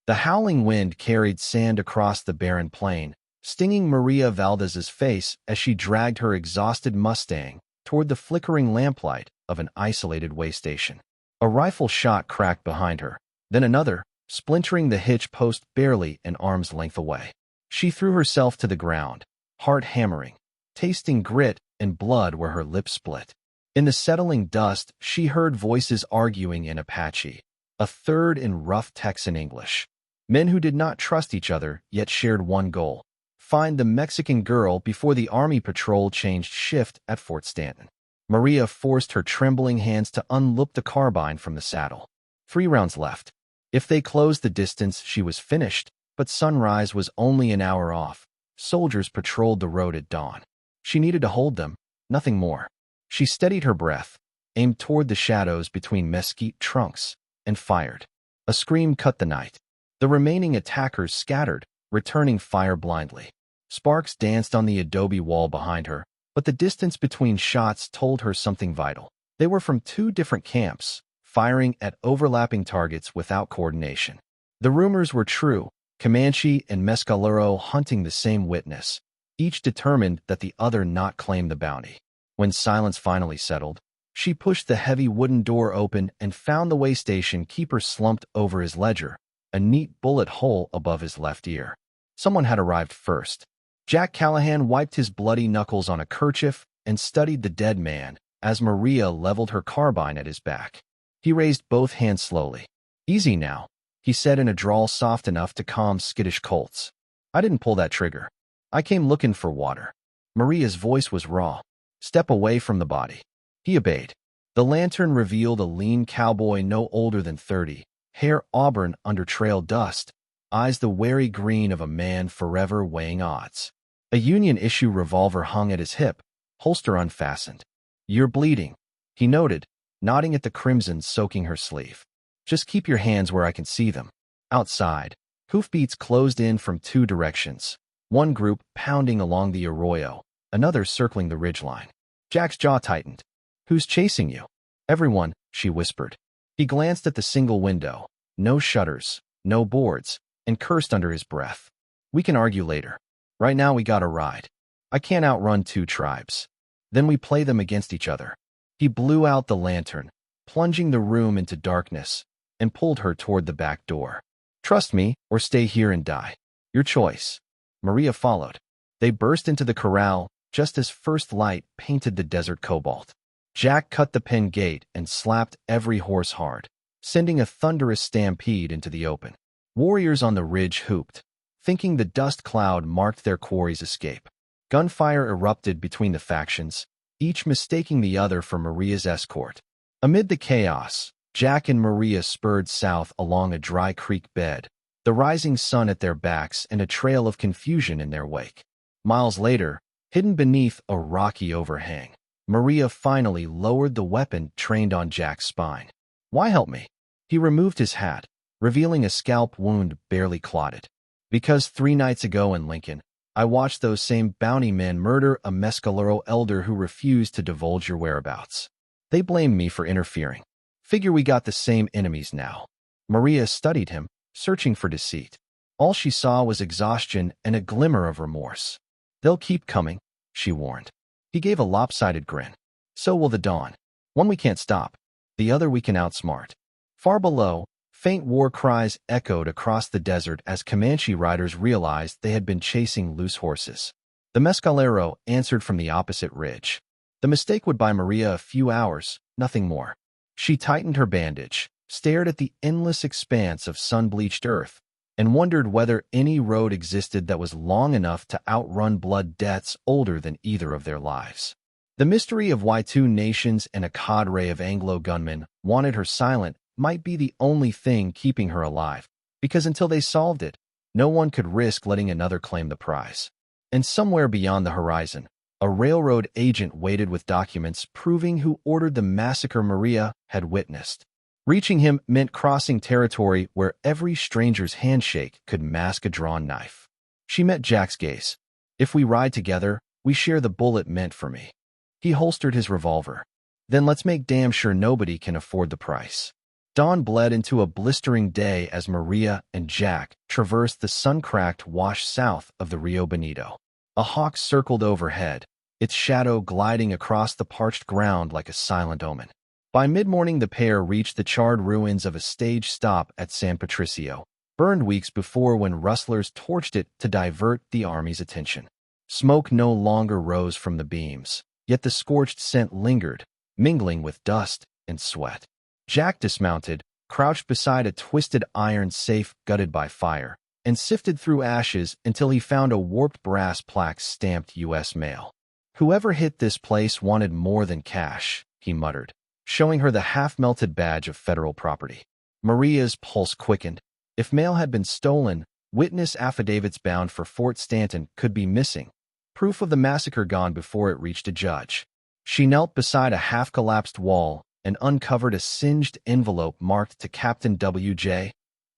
The howling wind carried sand across the barren plain, stinging Maria Valdez's face as she dragged her exhausted Mustang toward the flickering lamplight of an isolated way station. A rifle shot cracked behind her, then another, splintering the hitch post barely an arm's length away. She threw herself to the ground, heart hammering, tasting grit and blood where her lips split. In the settling dust, she heard voices arguing in Apache, a third in rough Texan English. Men who did not trust each other yet shared one goal: find the Mexican girl before the Army patrol changed shift at Fort Stanton. Maria forced her trembling hands to unloop the carbine from the saddle. 3 rounds left. If they closed the distance, she was finished, but sunrise was only an hour off. Soldiers patrolled the road at dawn. She needed to hold them, nothing more. She steadied her breath, aimed toward the shadows between mesquite trunks, and fired. A scream cut the night. The remaining attackers scattered, returning fire blindly. Sparks danced on the adobe wall behind her, but the distance between shots told her something vital. They were from 2 different camps, firing at overlapping targets without coordination. The rumors were true: Comanche and Mescalero hunting the same witness, each determined that the other not claim the bounty. When silence finally settled, she pushed the heavy wooden door open and found the way station keeper slumped over his ledger, a neat bullet hole above his left ear. Someone had arrived first. Jack Callahan wiped his bloody knuckles on a kerchief and studied the dead man as Maria leveled her carbine at his back. He raised both hands slowly. "Easy now," he said in a drawl soft enough to calm skittish colts. "I didn't pull that trigger. I came looking for water." Maria's voice was raw. "Step away from the body." He obeyed. The lantern revealed a lean cowboy no older than 30, hair auburn under trail dust, eyes the wary green of a man forever weighing odds. A Union-issue revolver hung at his hip, holster unfastened. "You're bleeding," he noted, nodding at the crimson soaking her sleeve. "Just keep your hands where I can see them." Outside, hoofbeats closed in from 2 directions, one group pounding along the arroyo, another circling the ridgeline. Jack's jaw tightened. "Who's chasing you?" "Everyone," she whispered. He glanced at the single window, no shutters, no boards, and cursed under his breath. "We can argue later. Right now we gotta ride. I can't outrun 2 tribes. Then we play them against each other." He blew out the lantern, plunging the room into darkness, and pulled her toward the back door. "Trust me, or stay here and die. Your choice." Maria followed. They burst into the corral just as first light painted the desert cobalt. Jack cut the pen gate and slapped every horse hard, sending a thunderous stampede into the open. Warriors on the ridge hooped, thinking the dust cloud marked their quarry's escape. Gunfire erupted between the factions, each mistaking the other for Maria's escort. Amid the chaos, Jack and Maria spurred south along a dry creek bed, the rising sun at their backs and a trail of confusion in their wake. Miles later, hidden beneath a rocky overhang, Maria finally lowered the weapon trained on Jack's spine. "Why help me?" He removed his hat, revealing a scalp wound barely clotted. "Because 3 nights ago in Lincoln, I watched those same bounty men murder a Mescalero elder who refused to divulge your whereabouts. They blamed me for interfering. Figure we got the same enemies now." Maria studied him, searching for deceit. All she saw was exhaustion and a glimmer of remorse. "They'll keep coming," she warned. He gave a lopsided grin. "So will the dawn. One we can't stop, the other we can outsmart." Far below, faint war cries echoed across the desert as Comanche riders realized they had been chasing loose horses. The Mescalero answered from the opposite ridge. The mistake would buy Maria a few hours, nothing more. She tightened her bandage, stared at the endless expanse of sun-bleached earth, and wondered whether any road existed that was long enough to outrun blood debts older than either of their lives. The mystery of why 2 nations and a cadre of Anglo gunmen wanted her silent might be the only thing keeping her alive, because until they solved it, no one could risk letting another claim the prize. And somewhere beyond the horizon, a railroad agent waited with documents proving who ordered the massacre Maria had witnessed. Reaching him meant crossing territory where every stranger's handshake could mask a drawn knife. She met Jack's gaze. "If we ride together, we share the bullet meant for me." He holstered his revolver. "Then let's make damn sure nobody can afford the price." Dawn bled into a blistering day as Maria and Jack traversed the sun-cracked wash south of the Rio Bonito. A hawk circled overhead, its shadow gliding across the parched ground like a silent omen. By mid-morning, the pair reached the charred ruins of a stage stop at San Patricio, burned weeks before when rustlers torched it to divert the army's attention. Smoke no longer rose from the beams, yet the scorched scent lingered, mingling with dust and sweat. Jack dismounted, crouched beside a twisted iron safe gutted by fire, and sifted through ashes until he found a warped brass plaque stamped U.S. mail. "Whoever hit this place wanted more than cash," he muttered, showing her the half-melted badge of federal property. Maria's pulse quickened. If mail had been stolen, witness affidavits bound for Fort Stanton could be missing, proof of the massacre gone before it reached a judge. She knelt beside a half-collapsed wall and uncovered a singed envelope marked to Captain W.J.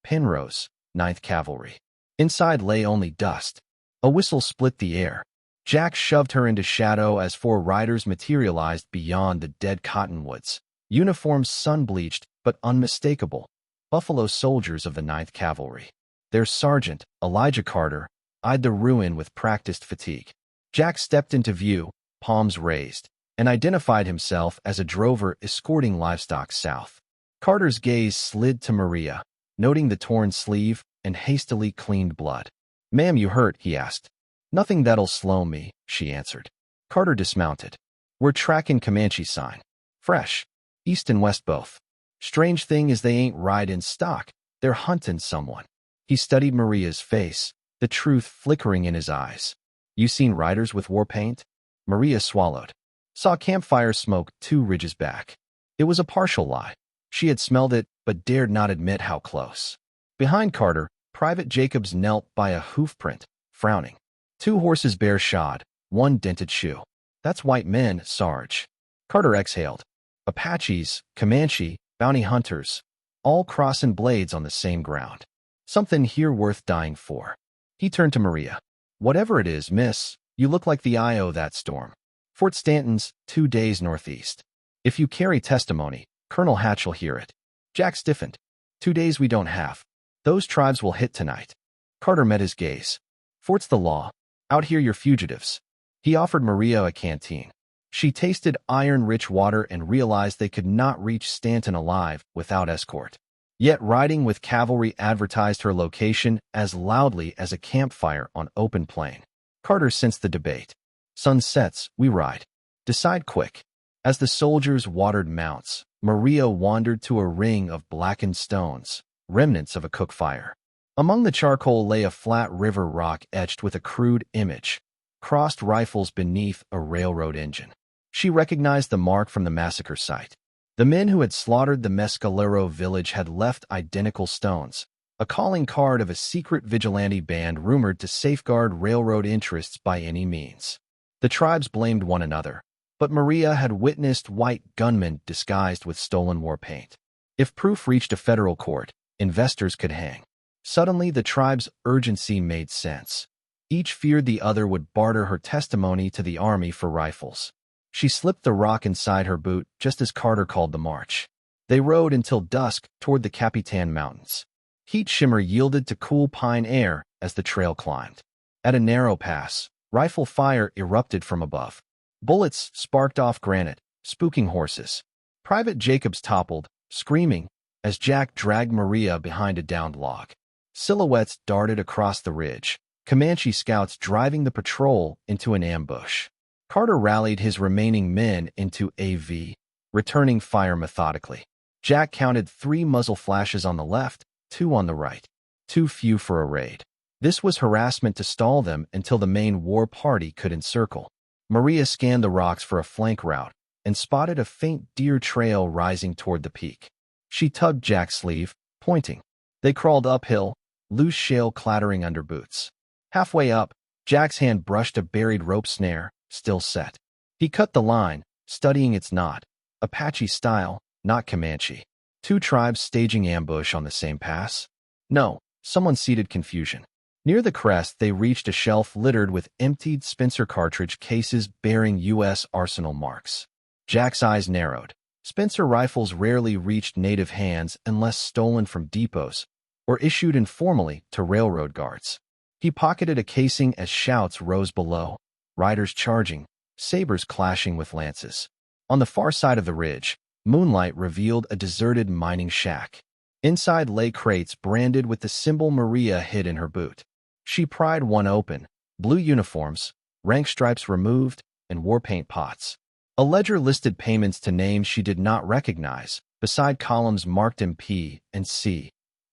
Penrose, 9th Cavalry. Inside lay only dust. A whistle split the air. Jack shoved her into shadow as 4 riders materialized beyond the dead cottonwoods, uniforms sun-bleached but unmistakable, Buffalo soldiers of the 9th Cavalry. Their sergeant, Elijah Carter, eyed the ruin with practiced fatigue. Jack stepped into view, palms raised, and identified himself as a drover escorting livestock south. Carter's gaze slid to Maria, noting the torn sleeve and hastily cleaned blood. "Ma'am, you hurt?" he asked. "Nothing that'll slow me," she answered. Carter dismounted. "We're tracking Comanche sign. Fresh. East and west both. Strange thing is they ain't right in stock. They're hunting someone." He studied Maria's face, the truth flickering in his eyes. "You seen riders with war paint?" Maria swallowed. "Saw campfire smoke 2 ridges back." It was a partial lie. She had smelled it, but dared not admit how close. Behind Carter, Private Jacobs knelt by a hoofprint, frowning. 2 horses bare shod, 1 dented shoe. "That's white men, Sarge." Carter exhaled. "Apaches, Comanche, bounty hunters, all crossin' blades on the same ground. Something here worth dying for." He turned to Maria. "Whatever it is, miss, you look like the eye o' that storm. Fort Stanton's 2 days northeast. If you carry testimony, Colonel Hatch'll hear it." Jack stiffened. 2 days we don't have. Those tribes will hit tonight." Carter met his gaze. "Fort's the law. Out here you're fugitives." He offered Maria a canteen. She tasted iron-rich water and realized they could not reach Stanton alive without escort. Yet riding with cavalry advertised her location as loudly as a campfire on open plain. Carter sensed the debate. "Sun sets, we ride. Decide quick." As the soldiers watered mounts, Maria wandered to a ring of blackened stones, remnants of a cook fire. Among the charcoal lay a flat river rock etched with a crude image, crossed rifles beneath a railroad engine. She recognized the mark from the massacre site. The men who had slaughtered the Mescalero village had left identical stones, a calling card of a secret vigilante band rumored to safeguard railroad interests by any means. The tribes blamed one another, but Maria had witnessed white gunmen disguised with stolen war paint. If proof reached a federal court, investors could hang. Suddenly, the tribe's urgency made sense. Each feared the other would barter her testimony to the army for rifles. She slipped the rock inside her boot just as Carter called the march. They rode until dusk toward the Capitan Mountains. Heat shimmer yielded to cool pine air as the trail climbed. At a narrow pass, rifle fire erupted from above. Bullets sparked off granite, spooking horses. Private Jacobs toppled, screaming, as Jack dragged Maria behind a downed log. Silhouettes darted across the ridge, Comanche scouts driving the patrol into an ambush. Carter rallied his remaining men into AV, returning fire methodically. Jack counted 3 muzzle flashes on the left, 2 on the right. Too few for a raid. This was harassment to stall them until the main war party could encircle. Maria scanned the rocks for a flank route and spotted a faint deer trail rising toward the peak. She tugged Jack's sleeve, pointing. They crawled uphill, loose shale clattering under boots. Halfway up, Jack's hand brushed a buried rope snare, still set. He cut the line, studying its knot. Apache style, not Comanche. 2 tribes staging ambush on the same pass? No, someone seeded confusion. Near the crest, they reached a shelf littered with emptied Spencer cartridge cases bearing U.S. arsenal marks. Jack's eyes narrowed. Spencer rifles rarely reached native hands unless stolen from depots or issued informally to railroad guards. He pocketed a casing as shouts rose below, riders charging, sabers clashing with lances. On the far side of the ridge, moonlight revealed a deserted mining shack. Inside lay crates branded with the symbol Maria hid in her boot. She pried one open, blue uniforms, rank stripes removed, and war paint pots. A ledger listed payments to names she did not recognize, beside columns marked MP and C.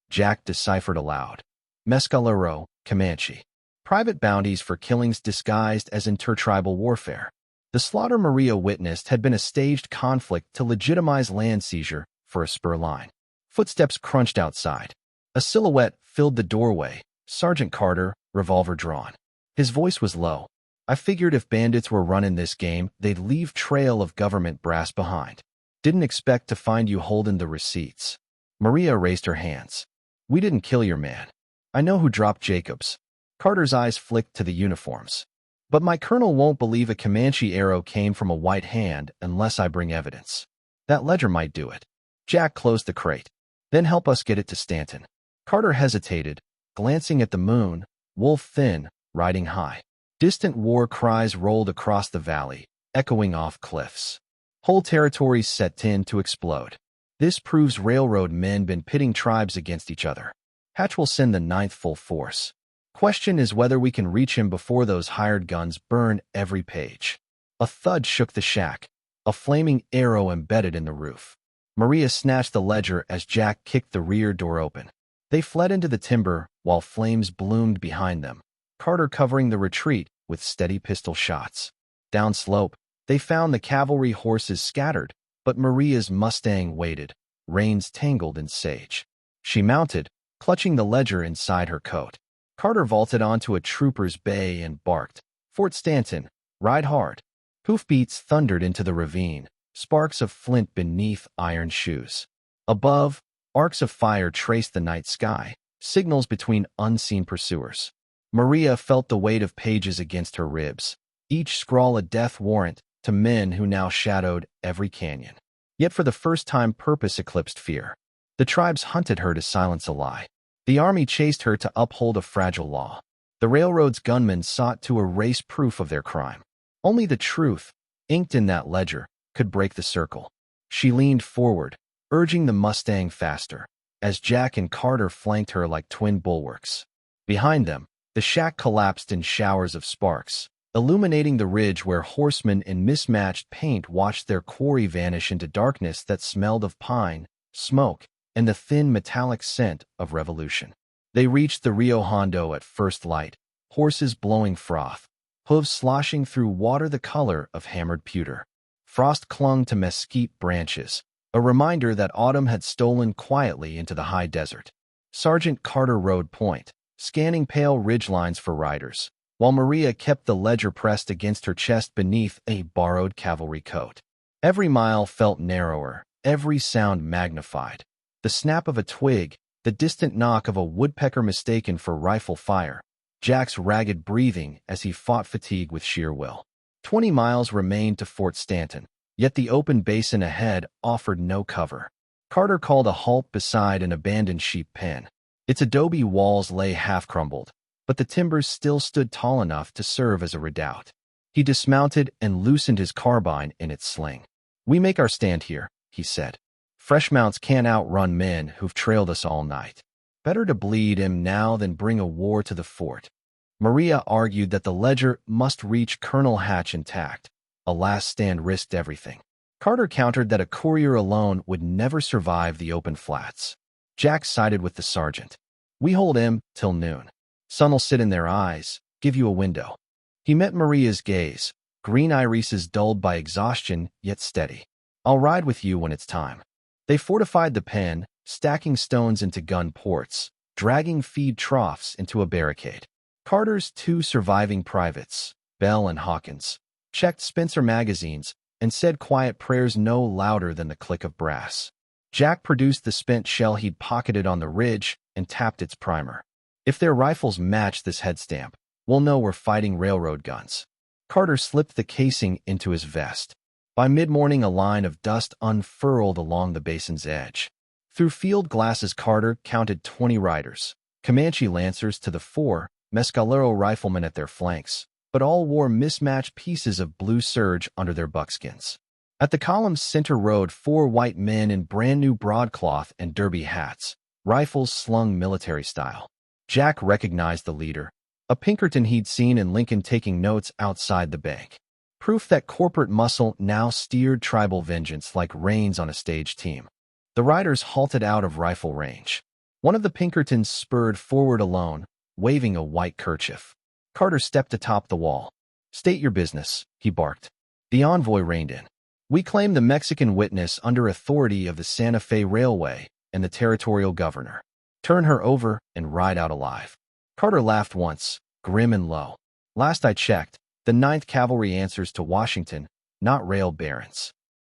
Jack deciphered aloud. Mescalero, Comanche. Private bounties for killings disguised as intertribal warfare. The slaughter Maria witnessed had been a staged conflict to legitimize land seizure for a spur line. Footsteps crunched outside. A silhouette filled the doorway, Sergeant Carter, revolver drawn. His voice was low. I figured if bandits were running this game, they'd leave trail of government brass behind. Didn't expect to find you holding the receipts. Maria raised her hands. We didn't kill your man. I know who dropped Jacobs. Carter's eyes flicked to the uniforms. But my colonel won't believe a Comanche arrow came from a white hand unless I bring evidence. That ledger might do it. Jack closed the crate. Then help us get it to Stanton. Carter hesitated, glancing at the moon, wolf thin, riding high. Distant war cries rolled across the valley, echoing off cliffs. Whole territories set in to explode. This proves railroad men been pitting tribes against each other. Hatch will send the 9th full force. Question is whether we can reach him before those hired guns burn every page. A thud shook the shack, a flaming arrow embedded in the roof. Maria snatched the ledger as Jack kicked the rear door open. They fled into the timber while flames bloomed behind them, Carter covering the retreat with steady pistol shots. Downslope, they found the cavalry horses scattered, but Maria's Mustang waited, reins tangled in sage. She mounted, clutching the ledger inside her coat. Carter vaulted onto a trooper's bay and barked, Fort Stanton, ride hard. Hoofbeats thundered into the ravine, sparks of flint beneath iron shoes. Above, arcs of fire traced the night sky, signals between unseen pursuers. Maria felt the weight of pages against her ribs, each scrawl a death warrant to men who now shadowed every canyon. Yet for the first time purpose eclipsed fear. The tribes hunted her to silence a lie. The army chased her to uphold a fragile law. The railroad's gunmen sought to erase proof of their crime. Only the truth, inked in that ledger, could break the circle. She leaned forward, urging the Mustang faster, as Jack and Carter flanked her like twin bulwarks. Behind them, the shack collapsed in showers of sparks, illuminating the ridge where horsemen in mismatched paint watched their quarry vanish into darkness that smelled of pine, smoke, and the thin metallic scent of revolution. They reached the Rio Hondo at first light, horses blowing froth, hooves sloshing through water the color of hammered pewter. Frost clung to mesquite branches, a reminder that autumn had stolen quietly into the high desert. Sergeant Carter rode point, scanning pale ridgelines for riders, while Maria kept the ledger pressed against her chest beneath a borrowed cavalry coat. Every mile felt narrower, every sound magnified. The snap of a twig, the distant knock of a woodpecker mistaken for rifle fire, Jack's ragged breathing as he fought fatigue with sheer will. 20 miles remained to Fort Stanton, yet the open basin ahead offered no cover. Carter called a halt beside an abandoned sheep pen. Its adobe walls lay half-crumbled, but the timbers still stood tall enough to serve as a redoubt. He dismounted and loosened his carbine in its sling. We make our stand here, he said. Fresh mounts can't outrun men who've trailed us all night. Better to bleed him now than bring a war to the fort. Maria argued that the ledger must reach Colonel Hatch intact. A last stand risked everything. Carter countered that a courier alone would never survive the open flats. Jack sided with the sergeant. We hold him till noon. Sun'll sit in their eyes, give you a window. He met Maria's gaze, green irises dulled by exhaustion yet steady. I'll ride with you when it's time. They fortified the pen, stacking stones into gun ports, dragging feed troughs into a barricade. Carter's 2 surviving privates, Bell and Hawkins, checked Spencer magazines and said quiet prayers no louder than the click of brass. Jack produced the spent shell he'd pocketed on the ridge and tapped its primer. If their rifles match this head stamp, we'll know we're fighting railroad guns. Carter slipped the casing into his vest. By mid-morning, a line of dust unfurled along the basin's edge. Through field glasses, Carter counted 20 riders, Comanche lancers to the fore, Mescalero riflemen at their flanks, but all wore mismatched pieces of blue serge under their buckskins. At the column's center rode 4 white men in brand-new broadcloth and derby hats, rifles slung military style. Jack recognized the leader, a Pinkerton he'd seen in Lincoln taking notes outside the bank. Proof that corporate muscle now steered tribal vengeance like reins on a stage team. The riders halted out of rifle range. One of the Pinkertons spurred forward alone, waving a white kerchief. Carter stepped atop the wall. "State your business," he barked. The envoy reined in. "We claim the Mexican witness under authority of the Santa Fe Railway and the territorial governor. Turn her over and ride out alive." Carter laughed once, grim and low. "Last I checked, the 9th Cavalry answers to Washington, not rail barons."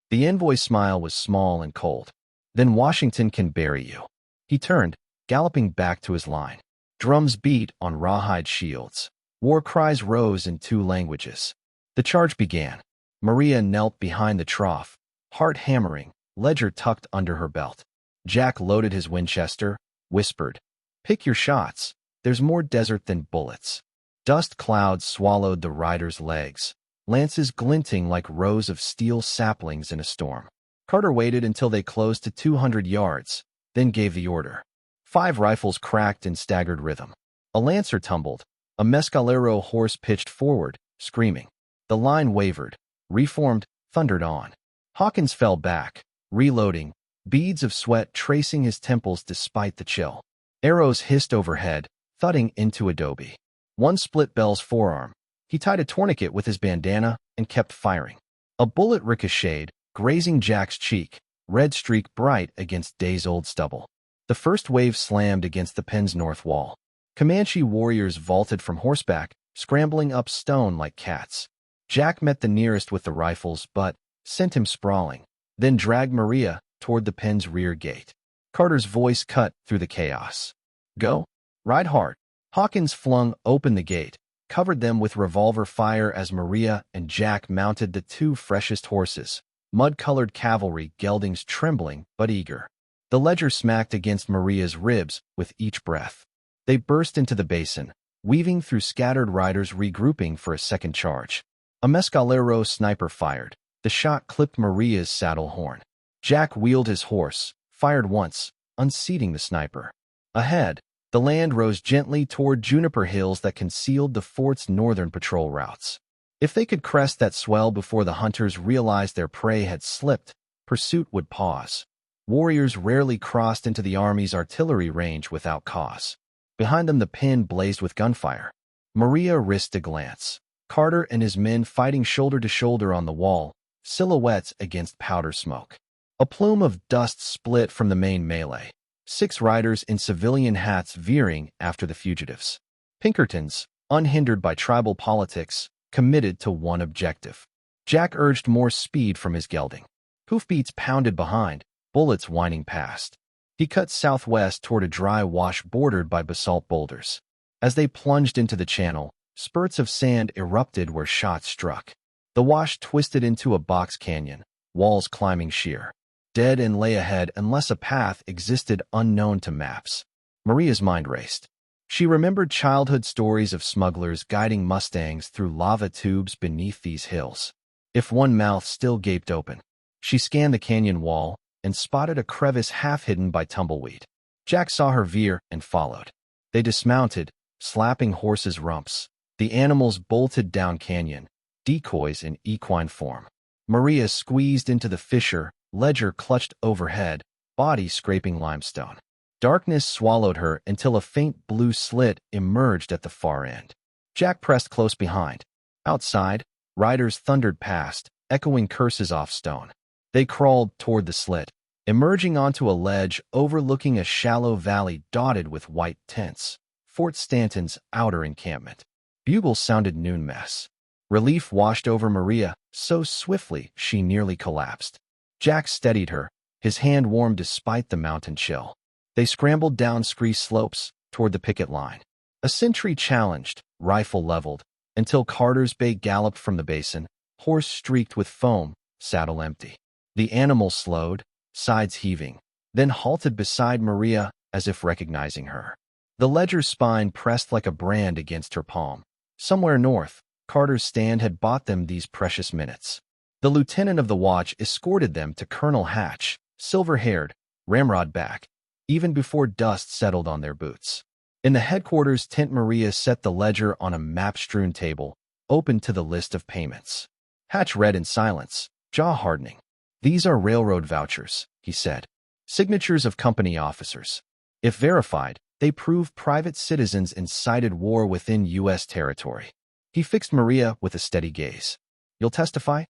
The envoy's smile was small and cold. "Then Washington can bury you." He turned, galloping back to his line. Drums beat on rawhide shields. War cries rose in 2 languages. The charge began. Maria knelt behind the trough, heart hammering, ledger tucked under her belt. Jack loaded his Winchester, whispered, "Pick your shots. There's more desert than bullets." Dust clouds swallowed the riders' legs, lances glinting like rows of steel saplings in a storm. Carter waited until they closed to 200 yards, then gave the order. 5 rifles cracked in staggered rhythm. A lancer tumbled. A Mescalero horse pitched forward, screaming. The line wavered, reformed, thundered on. Hawkins fell back, reloading, beads of sweat tracing his temples despite the chill. Arrows hissed overhead, thudding into adobe. One split Bell's forearm. He tied a tourniquet with his bandana and kept firing. A bullet ricocheted, grazing Jack's cheek, red streak bright against days-old stubble. The first wave slammed against the pen's north wall. Comanche warriors vaulted from horseback, scrambling up stone like cats. Jack met the nearest with the rifles, but sent him sprawling, then dragged Maria toward the pen's rear gate. Carter's voice cut through the chaos. "Go. Ride hard." Hawkins flung open the gate, covered them with revolver fire as Maria and Jack mounted the 2 freshest horses, mud-colored cavalry geldings trembling but eager. The ledger smacked against Maria's ribs with each breath. They burst into the basin, weaving through scattered riders regrouping for a second charge. A Mescalero sniper fired. The shot clipped Maria's saddle horn. Jack wheeled his horse, fired once, unseating the sniper. Ahead, the land rose gently toward juniper hills that concealed the fort's northern patrol routes. If they could crest that swell before the hunters realized their prey had slipped, pursuit would pause. Warriors rarely crossed into the Army's artillery range without cause. Behind them the pen blazed with gunfire. Maria risked a glance. Carter and his men fighting shoulder to shoulder on the wall, silhouettes against powder smoke. A plume of dust split from the main melee. 6 riders in civilian hats veering after the fugitives. Pinkertons, unhindered by tribal politics, committed to one objective. Jack urged more speed from his gelding. Hoofbeats pounded behind, bullets whining past. He cut southwest toward a dry wash bordered by basalt boulders. As they plunged into the channel, spurts of sand erupted where shots struck. The wash twisted into a box canyon, walls climbing sheer. Dead end lay ahead unless a path existed unknown to maps. Maria's mind raced. She remembered childhood stories of smugglers guiding mustangs through lava tubes beneath these hills. If one mouth still gaped open. She scanned the canyon wall and spotted a crevice half hidden by tumbleweed. Jack saw her veer and followed. They dismounted, slapping horses' rumps. The animals bolted down canyon, decoys in equine form. Maria squeezed into the fissure, ledger clutched overhead, body scraping limestone. Darkness swallowed her until a faint blue slit emerged at the far end. Jack pressed close behind. Outside, riders thundered past, echoing curses off stone. They crawled toward the slit, emerging onto a ledge overlooking a shallow valley dotted with white tents. Fort Stanton's outer encampment. Bugles sounded noon mess. Relief washed over Maria so swiftly she nearly collapsed. Jack steadied her, his hand warm despite the mountain chill. They scrambled down scree slopes toward the picket line. A sentry challenged, rifle leveled, until Carter's bay galloped from the basin, horse streaked with foam, saddle empty. The animal slowed, sides heaving, then halted beside Maria as if recognizing her. The ledger's spine pressed like a brand against her palm. Somewhere north, Carter's stand had bought them these precious minutes. The lieutenant of the watch escorted them to Colonel Hatch, silver-haired, ramrod back, even before dust settled on their boots. In the headquarters tent, Maria set the ledger on a map-strewn table, open to the list of payments. Hatch read in silence, jaw hardening. "These are railroad vouchers," he said. "Signatures of company officers. If verified, they prove private citizens incited war within U.S. territory." He fixed Maria with a steady gaze. "You'll testify?"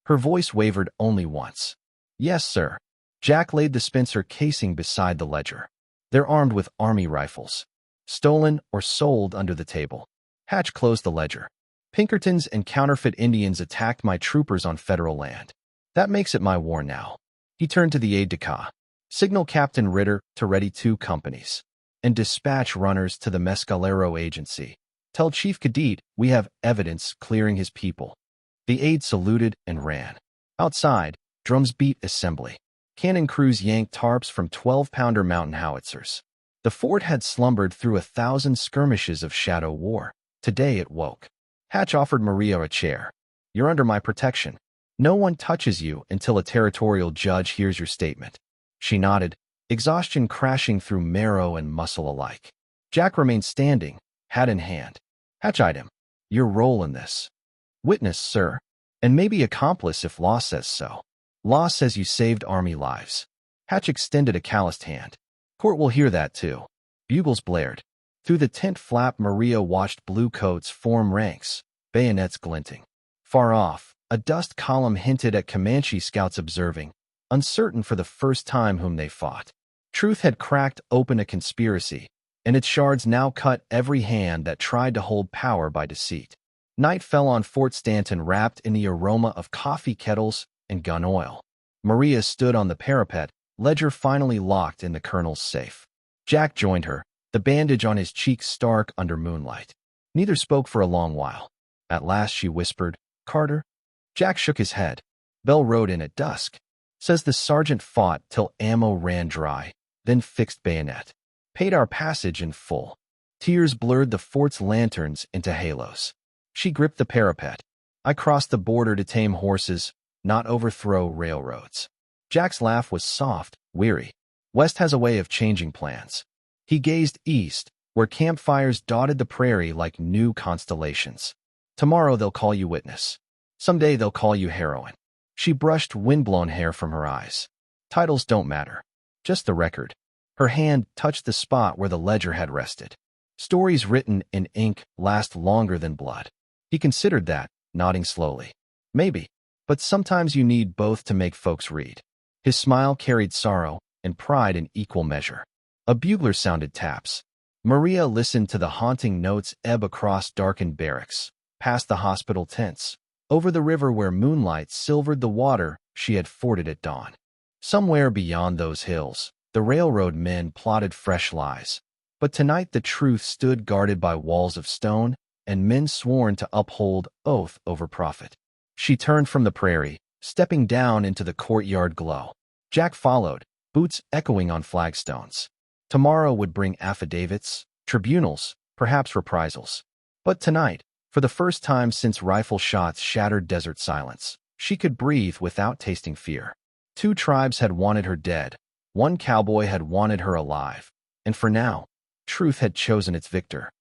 Her voice wavered only once. "Yes, sir." Jack laid the Spencer casing beside the ledger. "They're armed with army rifles. Stolen or sold under the table." Hatch closed the ledger. "Pinkertons and counterfeit Indians attacked my troopers on federal land. That makes it my war now." He turned to the aide-de-camp. "Signal Captain Ritter to ready 2 companies. And dispatch runners to the Mescalero agency. Tell Chief Cadet we have evidence clearing his people." The aide saluted and ran. Outside, drums beat assembly. Cannon crews yanked tarps from 12-pounder mountain howitzers. The fort had slumbered through 1,000 skirmishes of shadow war. Today it woke. Hatch offered Maria a chair. "You're under my protection. No one touches you until a territorial judge hears your statement." She nodded, exhaustion crashing through marrow and muscle alike. Jack remained standing, hat in hand. Hatch eyed him. "Your role in this?" "Witness, sir. And maybe accomplice if law says so." "Law says you saved Army lives." Hatch extended a calloused hand. "Court will hear that too." Bugles blared. Through the tent flap, Maria watched blue coats form ranks, bayonets glinting. Far off, a dust column hinted at Comanche scouts observing, uncertain for the first time whom they fought. Truth had cracked open a conspiracy, and its shards now cut every hand that tried to hold power by deceit. Night fell on Fort Stanton, wrapped in the aroma of coffee kettles and gun oil. Maria stood on the parapet, ledger finally locked in the colonel's safe. Jack joined her, the bandage on his cheeks stark under moonlight. Neither spoke for a long while. At last she whispered, "Carter?" Jack shook his head. "Bell rode in at dusk. Says the sergeant fought till ammo ran dry, then fixed bayonet. Paid our passage in full." Tears blurred the fort's lanterns into halos. She gripped the parapet. "I crossed the border to tame horses, not overthrow railroads." Jack's laugh was soft, weary. "West has a way of changing plans." He gazed east, where campfires dotted the prairie like new constellations. "Tomorrow they'll call you witness. Someday they'll call you heroine." She brushed windblown hair from her eyes. "Titles don't matter. Just the record." Her hand touched the spot where the ledger had rested. "Stories written in ink last longer than blood." He considered that, nodding slowly. "Maybe. But sometimes you need both to make folks read." His smile carried sorrow and pride in equal measure. A bugler sounded taps. Maria listened to the haunting notes ebb across darkened barracks, past the hospital tents, over the river where moonlight silvered the water she had forded at dawn. Somewhere beyond those hills, the railroad men plotted fresh lies. But tonight the truth stood guarded by walls of stone and men sworn to uphold oath over profit. She turned from the prairie, stepping down into the courtyard glow. Jack followed, boots echoing on flagstones. Tomorrow would bring affidavits, tribunals, perhaps reprisals. But tonight, for the first time since rifle shots shattered desert silence, she could breathe without tasting fear. 2 tribes had wanted her dead. 1 cowboy had wanted her alive. And for now, truth had chosen its victor.